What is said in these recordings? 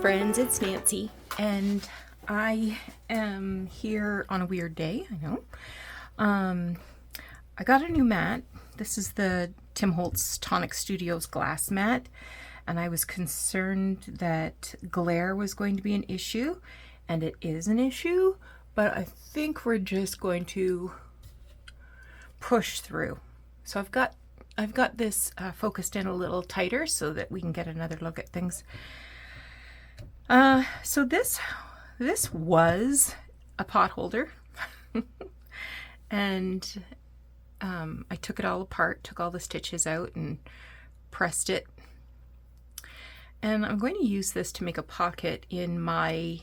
friends, it's Nancy, and I am here on a weird day, I know. I got a new mat. This is the Tim Holtz Tonic Studios glass mat, and I was concerned that glare was going to be an issue, and it is an issue, but I think we're just going to push through. So I've got this focused in a little tighter so that we can get another look at things. So this was a pot holder, and I took it all apart, took all the stitches out and pressed it. And I'm going to use this to make a pocket in my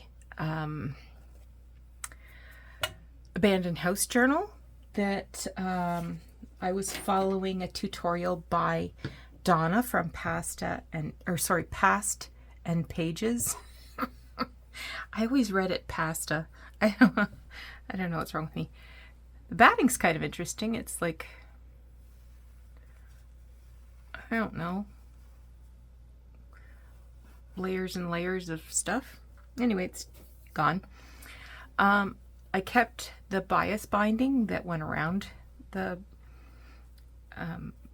abandoned house journal that I was following a tutorial by Donna from Past and Pages. I always read it pasta. I don't know what's wrong with me. The batting's kind of interesting. It's like, I don't know, layers and layers of stuff. Anyway, it's gone. I kept the bias binding that went around the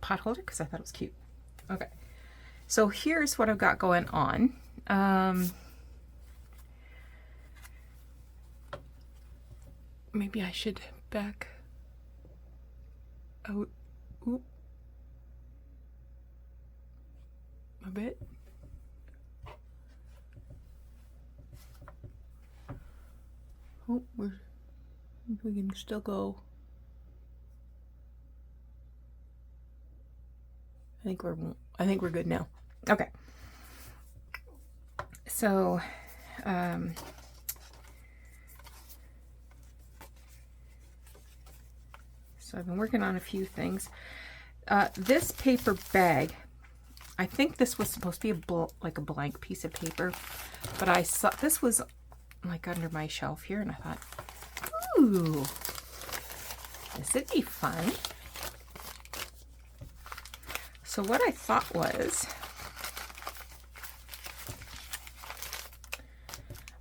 pot holder because I thought it was cute. Okay, so here's what I've got going on. Maybe I should back out a bit. Oh, we can still go. I think we're good now. Okay. So, so I've been working on a few things. This paper bag, I think this was supposed to be like a blank piece of paper, but I saw this was like under my shelf here, and I thought, ooh, this would be fun. So what I thought was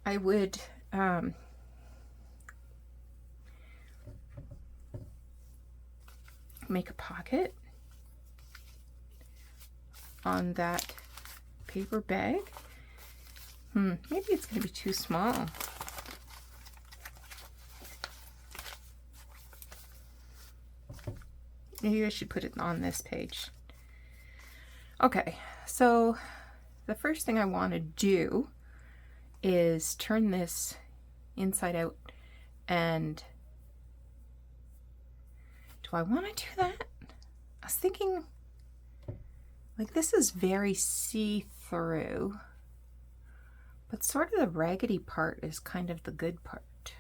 I would make a pocket on that paper bag. Maybe it's going to be too small. Maybe I should put it on this page. Okay, so the first thing I want to do is turn this inside out, and do I want to do that? I was thinking, like, this is very see-through, but sort of the raggedy part is kind of the good part.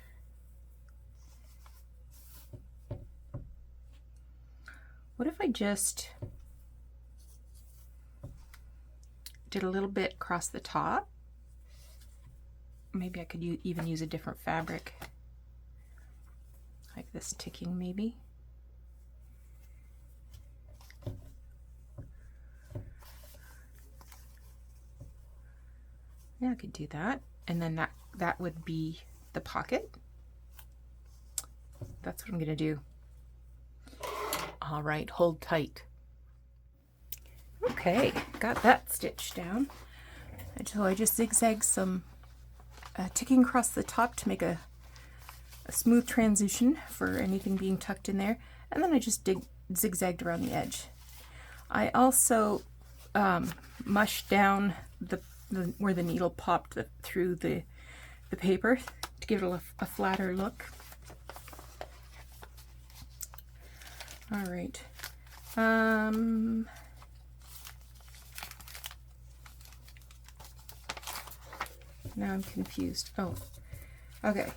What if I just did a little bit across the top? Maybe I could even use a different fabric, like this ticking maybe. Yeah, I could do that. And then that would be the pocket. That's what I'm gonna do. All right, hold tight. Okay, got that stitched down. So I just zigzagged some ticking across the top to make a smooth transition for anything being tucked in there. And then I just zigzagged around the edge. I also mushed down where the needle popped through the paper to give it a flatter look. All right. Now I'm confused. Oh, okay.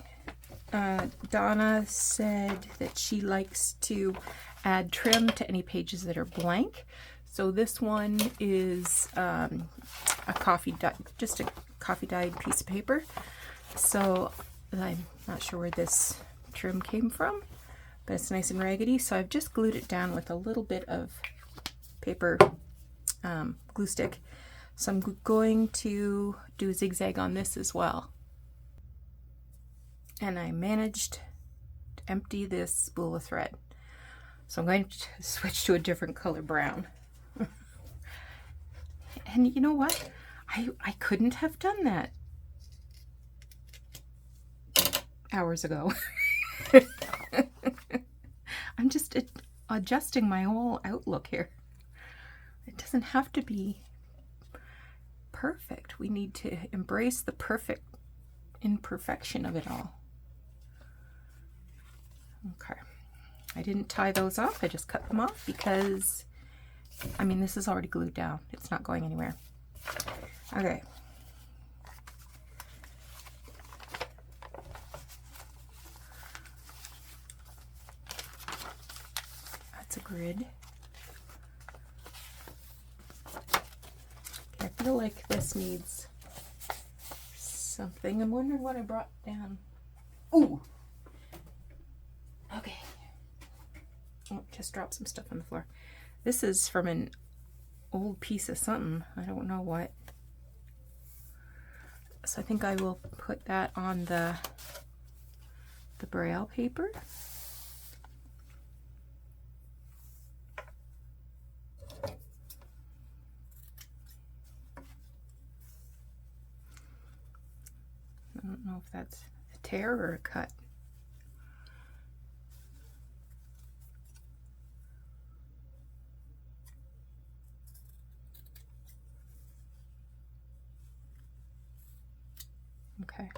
Donna said that she likes to add trim to any pages that are blank. So this one is just a coffee dyed piece of paper. So I'm not sure where this trim came from, but it's nice and raggedy. So I've just glued it down with a little bit of paper glue stick So I'm going to do a zigzag on this as well. And I managed to empty this spool of thread. So I'm going to switch to a different color brown. And you know what? I couldn't have done that hours ago. I'm just adjusting my whole outlook here. It doesn't have to be perfect. We need to embrace the perfect imperfection of it all. Okay. I didn't tie those off. I just cut them off because, I mean, this is already glued down. It's not going anywhere. Okay. That's a grid. I feel like this needs something. I'm wondering what I brought down. Ooh! Okay. Oh, just dropped some stuff on the floor. This is from an old piece of something. I don't know what. So I think I will put that on the braille paper. I don't know if that's a tear or a cut. Okay.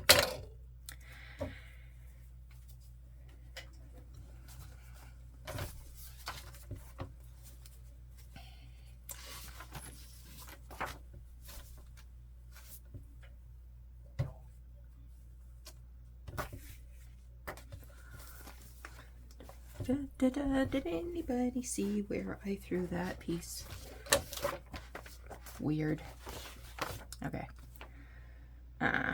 Did anybody see where I threw that piece? Weird. Okay. Okay.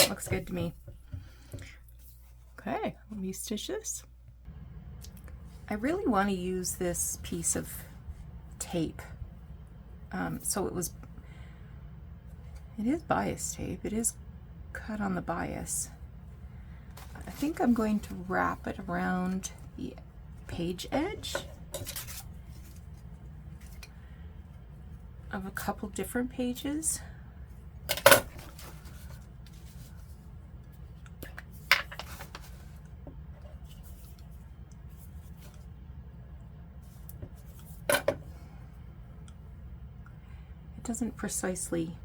Looks good to me. Okay, let me stitch this. I really want to use this piece of tape. So it is bias tape. It is cut on the bias. I think I'm going to wrap it around the page edge of a couple different pages. Doesn't precisely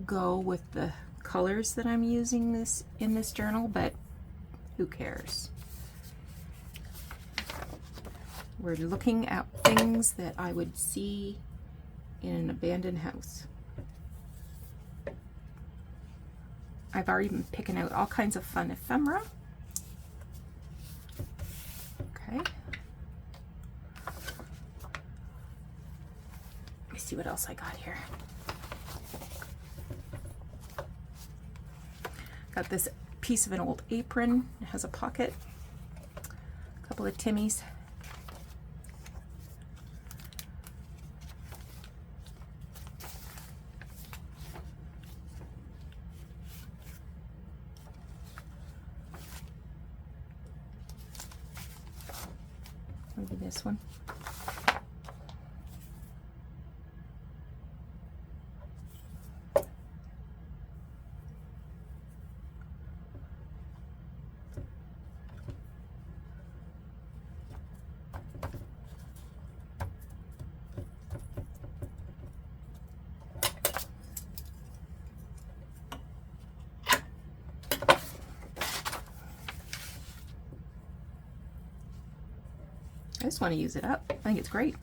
go with the colors that I'm using in this journal, but who cares? We're looking at things that I would see in an abandoned house. I've already been picking out all kinds of fun ephemera. Okay. See what else I got here. Got this piece of an old apron. It has a pocket. A couple of Timmies. Maybe this one. just want to use it up. I think it's great.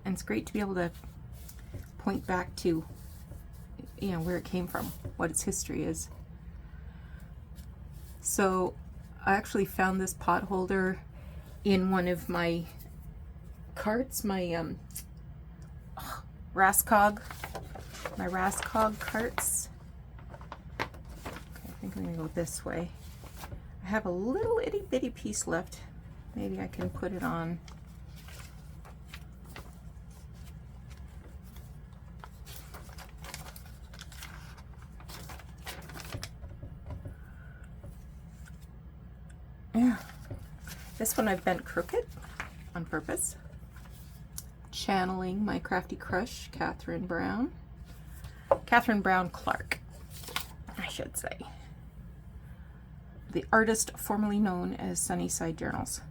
And it's great to be able to point back to, you know, where it came from, what its history is. So I actually found this pot holder in one of my carts, my Raskog carts. Okay, I think I'm gonna go this way. I have a little itty bitty piece left. Maybe I can put it on. Yeah, this one I've bent crooked on purpose. Channeling my Crafty Crush, Catherine Brown Clark, I should say. The artist formerly known as Sunnyside Journals.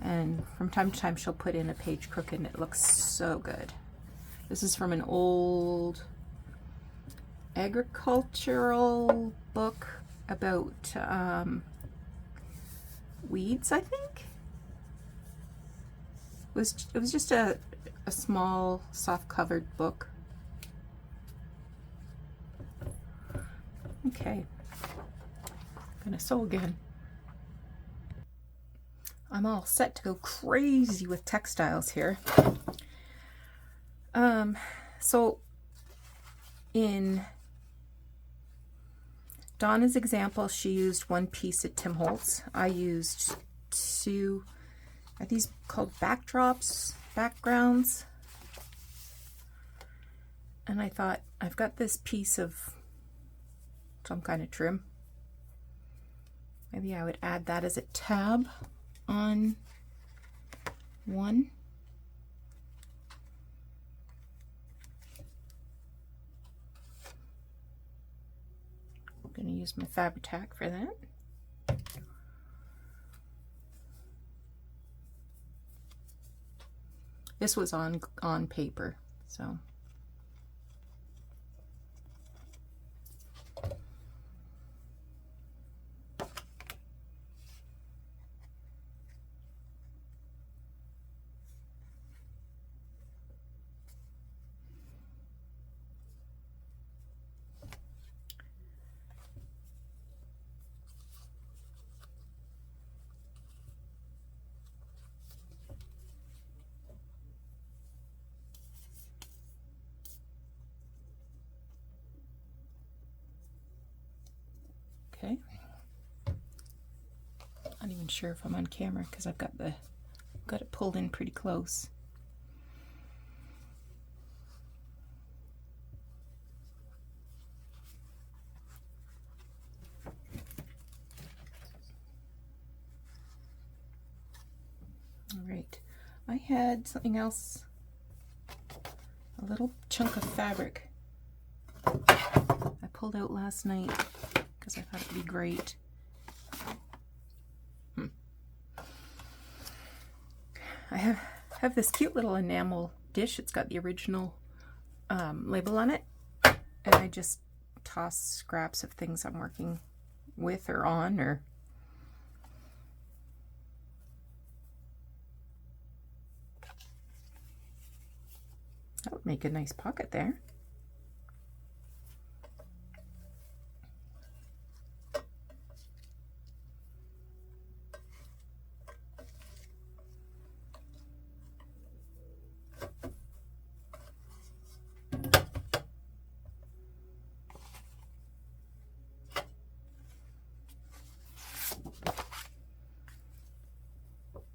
And from time to time she'll put in a page crooked and it looks so good. This is from an old agricultural book about weeds, I think. It was just a small, soft-covered book. Okay, I'm gonna sew again. I'm all set to go crazy with textiles here. So in Donna's example, she used one piece at Tim Holtz. I used two. Are these called backdrops, backgrounds? And I thought, I've got this piece of some kind of trim. Maybe I would add that as a tab on one. I'm going to use my Fabri-Tac for that. This was on paper, so. Okay. Not even sure if I'm on camera because I've got it pulled in pretty close. All right. I had something else, a little chunk of fabric I pulled out last night because I thought it'd be great. I have this cute little enamel dish. It's got the original label on it, and I just toss scraps of things I'm working with or on, or that would make a nice pocket there.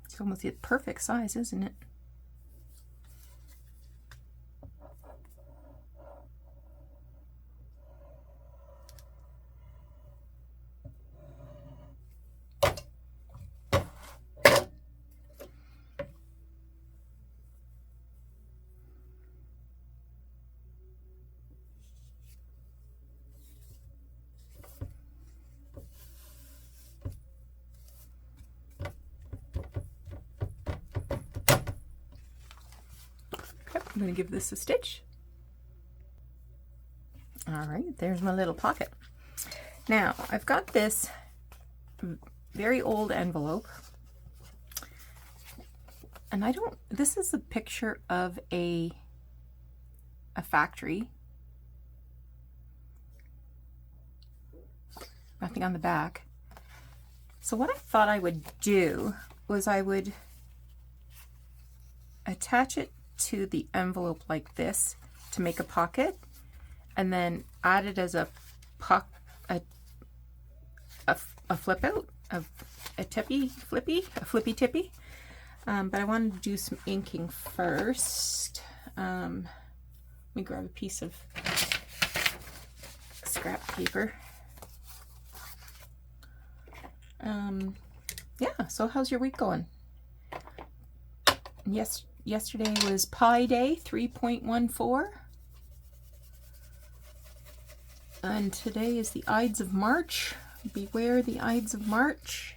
It's almost the perfect size, isn't it? I'm going to give this a stitch. All right, there's my little pocket. Now, I've got this very old envelope And I don't, this is a picture of a factory. Nothing on the back. So what I thought I would do was I would attach it to the envelope like this to make a pocket, and then add it as a flip out, a flippy tippy. But I wanted to do some inking first. Let me grab a piece of scrap paper. Yeah, so how's your week going? Yes, yesterday was Pi Day 3.14. And today is the Ides of March. Beware the Ides of March.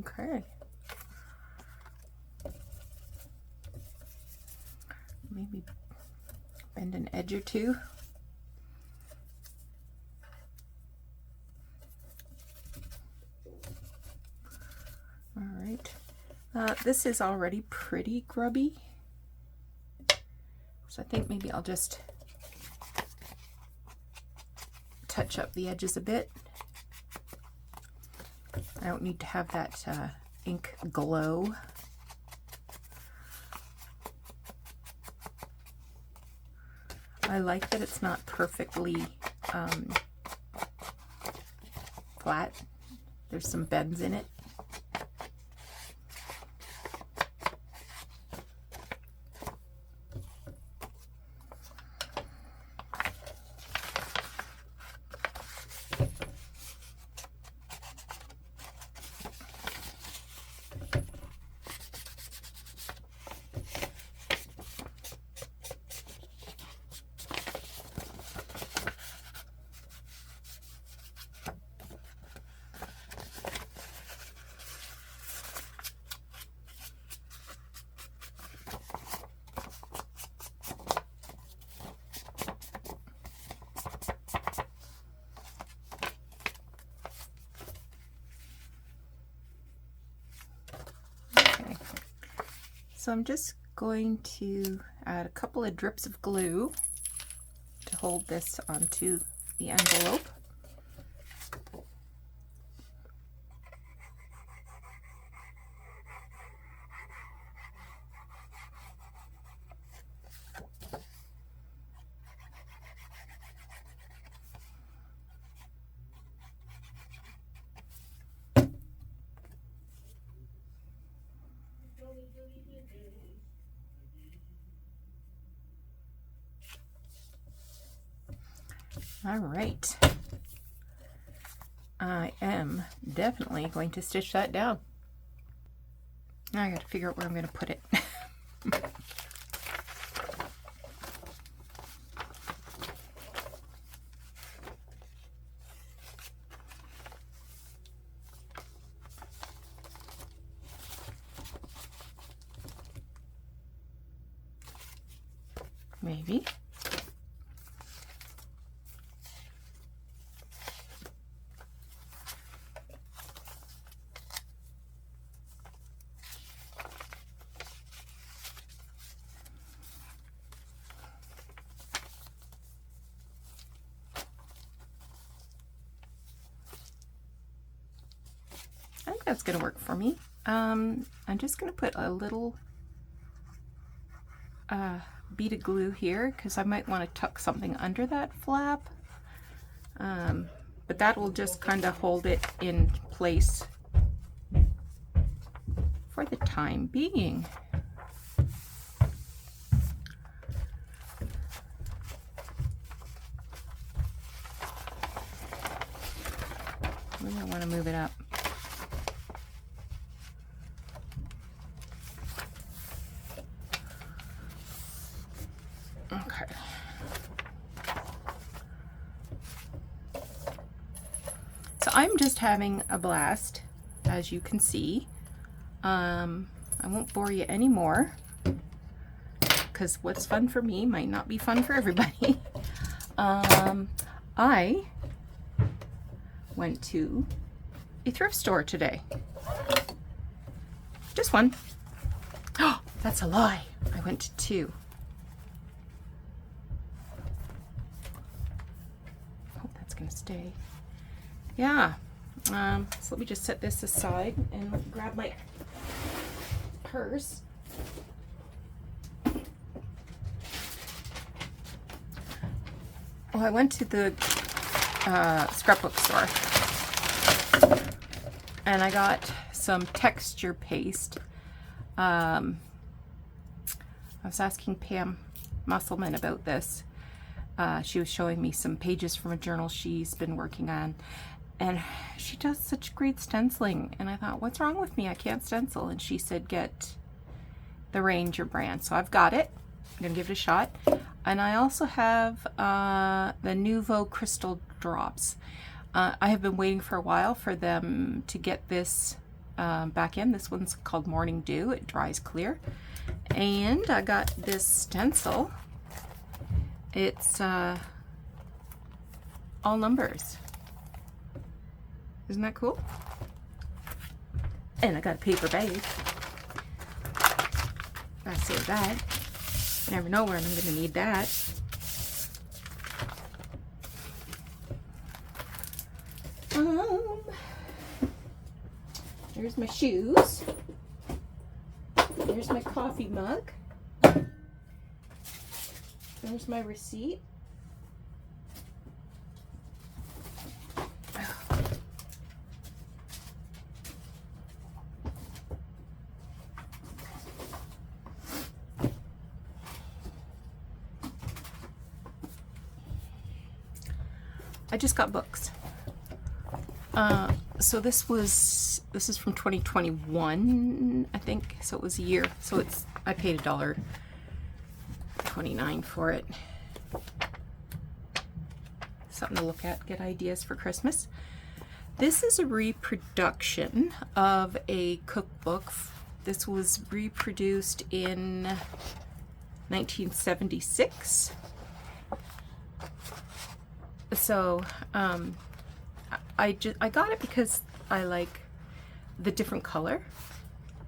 Okay. Maybe bend an edge or two. All right. This is already pretty grubby, so I think maybe I'll just touch up the edges a bit. I don't need to have that ink glow. I like that it's not perfectly flat. There's some bends in it. So I'm just going to add a couple of drips of glue to hold this onto the envelope. All right, I am definitely going to stitch that down. Now I got to figure out where I'm going to put it. Maybe. I think that's going to work for me. I'm just going to put a little bead of glue here because I might want to tuck something under that flap. But that will just kind of hold it in place for the time being. Maybe I want to move it up. Okay. So I'm just having a blast, as you can see. I won't bore you anymore. because what's fun for me might not be fun for everybody. I went to a thrift store today. Just one. Oh, that's a lie. I went to two. Hope that's gonna stay. Yeah. So let me just set this aside and grab my purse. Well, I went to the scrapbook store and I got some texture paste. I was asking Pam Musselman about this. She was showing me some pages from a journal she's been working on, and she does such great stenciling, and I thought, what's wrong with me? I can't stencil. And she said get the Ranger brand, so I've got it. I'm gonna give it a shot. And I also have the Nouveau Crystal Drops. I have been waiting for a while for them to get this back in. This one's called Morning Dew. It dries clear. And I got this stencil. It's all numbers. Isn't that cool? And I got a paper bag. Gotta save that. Never know when I'm gonna need that. There's my shoes. There's my coffee mug. There's my receipt. I just got books. So this is from 2021, I think. So it was a year. So I paid $1.29 for it. Something to look at, get ideas for Christmas. This is a reproduction of a cookbook. This was reproduced in 1976. So I got it because I like the different color.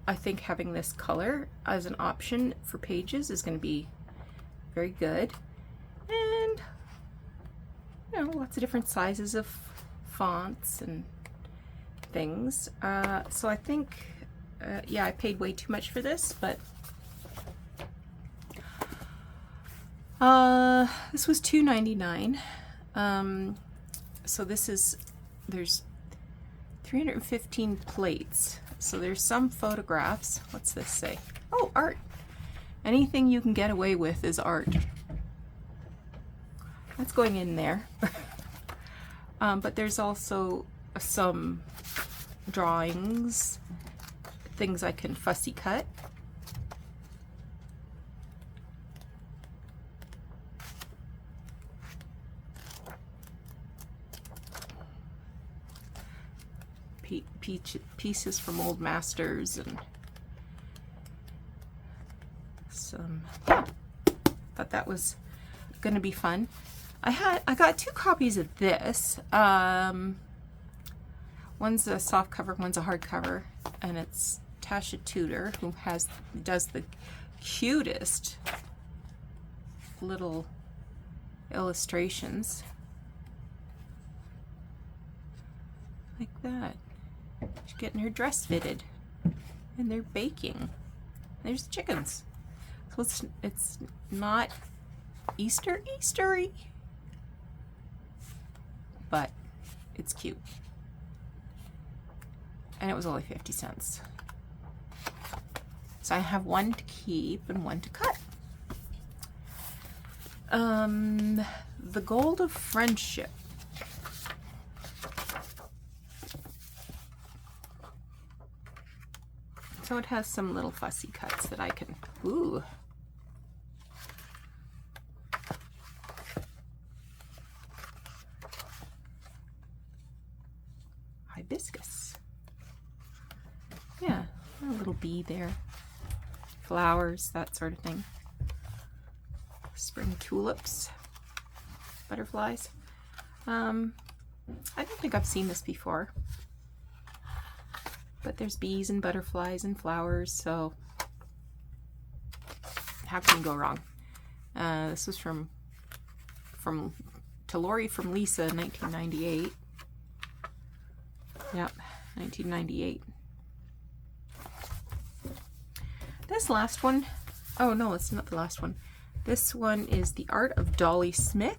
I think having this color as an option for pages is going to be very good. And you know, lots of different sizes of fonts and things. So I think yeah, I paid way too much for this, but this was $2.99. So there's 315 plates. So there's some photographs. What's this say? Oh, art. Anything you can get away with is art. That's going in there. But there's also some drawings, things I can fussy cut. Pieces from old masters and some, yeah, thought that was gonna be fun. I got two copies of this. One's a soft cover, one's a hard cover, and it's Tasha Tudor, who does the cutest little illustrations like that. She's getting her dress fitted, and they're baking. There's the chickens. So it's not Eastery, but it's cute. And it was only 50 cents. So I have one to keep and one to cut. The Gold of Friendship. So it has some little fussy cuts that I can, ooh. Hibiscus. Yeah, a little bee there. Flowers, that sort of thing. spring tulips, butterflies. I don't think I've seen this before, but there's bees and butterflies and flowers, so how can you go wrong? This was from to Lori from Lisa in 1998. Yep, 1998. This last one, oh no, it's not the last one. This one is The Art of Dolly Smith.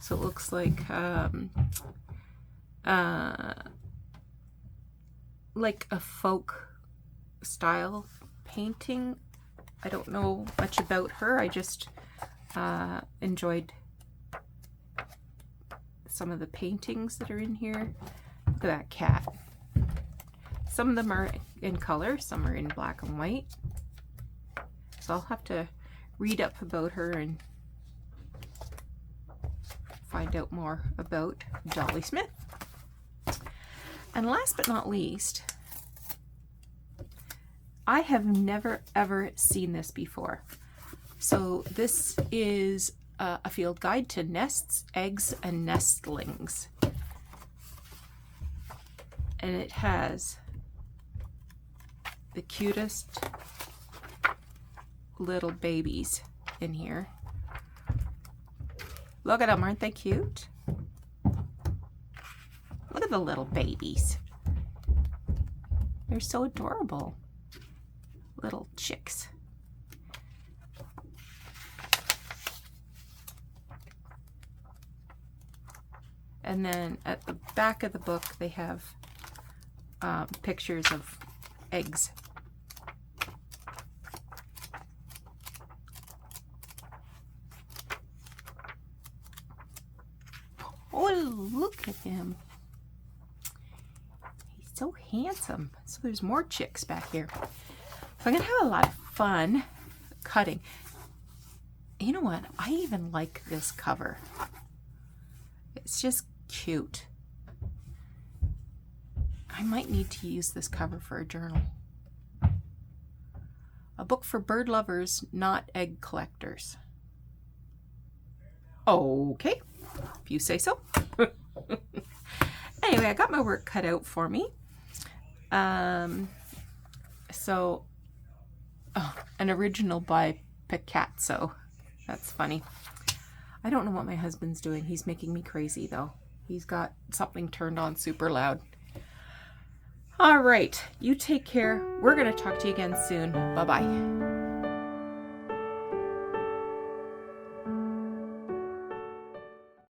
So it looks like a folk style painting. I don't know much about her. I just enjoyed some of the paintings that are in here. Look at that cat. Some of them are in color, some are in black and white. So I'll have to read up about her and find out more about Dolly Smith. And last but not least, I have never ever seen this before. So this is a field guide to nests, eggs, and nestlings. And it has the cutest little babies in here. Look at them, aren't they cute? Look at the little babies. They're so adorable. Little chicks. And then at the back of the book, they have pictures of eggs. Oh, look at him. He's so handsome. So there's more chicks back here. So I'm gonna have a lot of fun cutting. You know what? I even like this cover. It's just cute. I might need to use this cover for a journal. A book for bird lovers, not egg collectors. Okay, if you say so. Anyway, I got my work cut out for me. An original by Picasso. That's funny. I don't know what my husband's doing. He's making me crazy though. He's got something turned on super loud. All right, you take care. We're going to talk to you again soon. Bye-bye.